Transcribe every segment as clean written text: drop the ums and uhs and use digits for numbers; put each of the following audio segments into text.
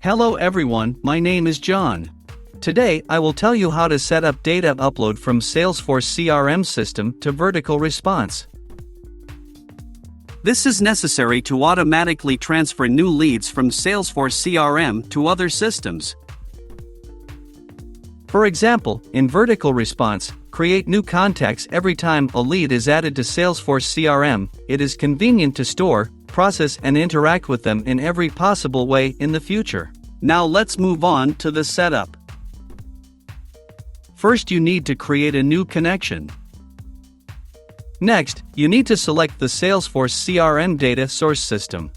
Hello everyone, my name is John. Today I will tell you how to set up data upload from Salesforce CRM system to VerticalResponse. This is necessary to automatically transfer new leads from Salesforce CRM to other systems. For example, in VerticalResponse, create new contacts every time a lead is added to Salesforce CRM. It is convenient to store, process and interact with them in every possible way in the future. Now let's move on to the setup. First you need to create a new connection. Next, you need to select the Salesforce CRM data source system.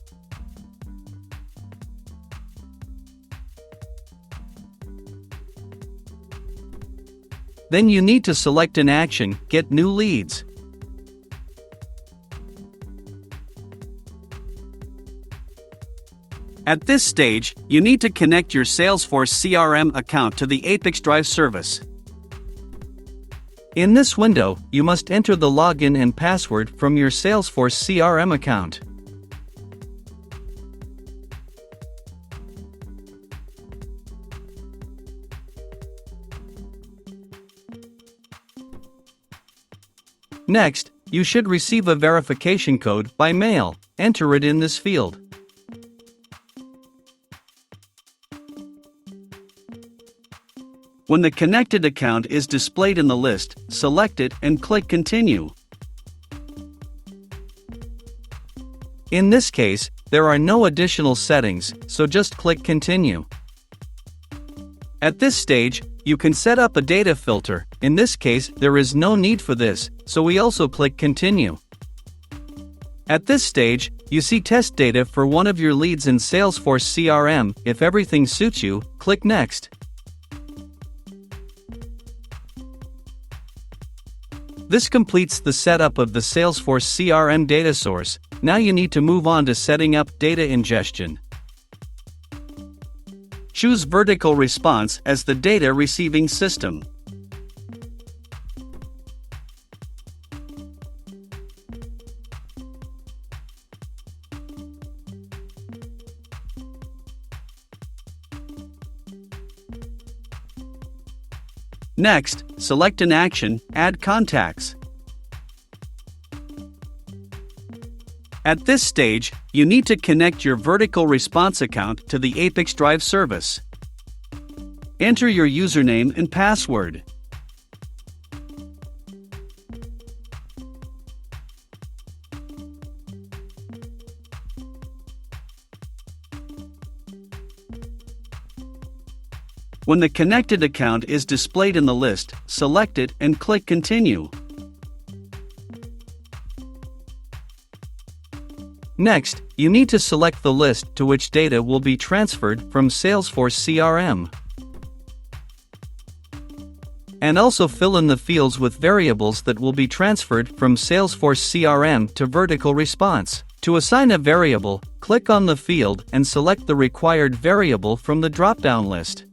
Then you need to select an action, Get New Leads. At this stage, you need to connect your Salesforce CRM account to the ApiX-Drive service. In this window, you must enter the login and password from your Salesforce CRM account. Next, you should receive a verification code by mail. Enter it in this field. When the connected account is displayed in the list, select it and click Continue. In this case, there are no additional settings, so just click Continue. At this stage, you can set up a data filter. In this case, there is no need for this, so we also click Continue. At this stage, you see test data for one of your leads in Salesforce CRM. If everything suits you, click Next. This completes the setup of the Salesforce CRM data source. Now you need to move on to setting up data ingestion. Choose VerticalResponse as the data receiving system. Next, select an action, Add Contacts. At this stage, you need to connect your VerticalResponse account to the ApiX-Drive service. Enter your username and password. When the connected account is displayed in the list, select it and click Continue. Next, you need to select the list to which data will be transferred from Salesforce CRM. And also fill in the fields with variables that will be transferred from Salesforce CRM to VerticalResponse. To assign a variable, click on the field and select the required variable from the drop-down list.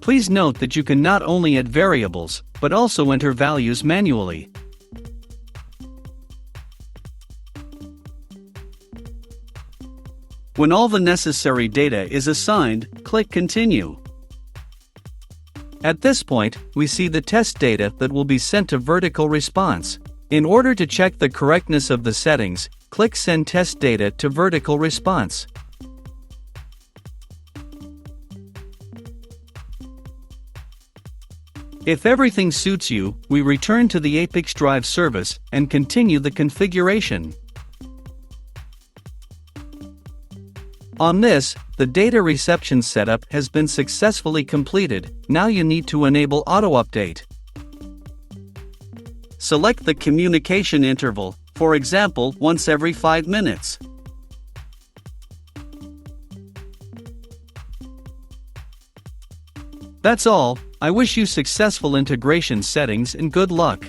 Please note that you can not only add variables, but also enter values manually. When all the necessary data is assigned, click Continue. At this point, we see the test data that will be sent to VerticalResponse. In order to check the correctness of the settings, click Send Test Data to VerticalResponse. If everything suits you, we return to the ApiX-Drive service and continue the configuration. On this, the data reception setup has been successfully completed. Now you need to enable auto-update. Select the communication interval, for example, once every 5 minutes. That's all. I wish you successful integration settings and good luck.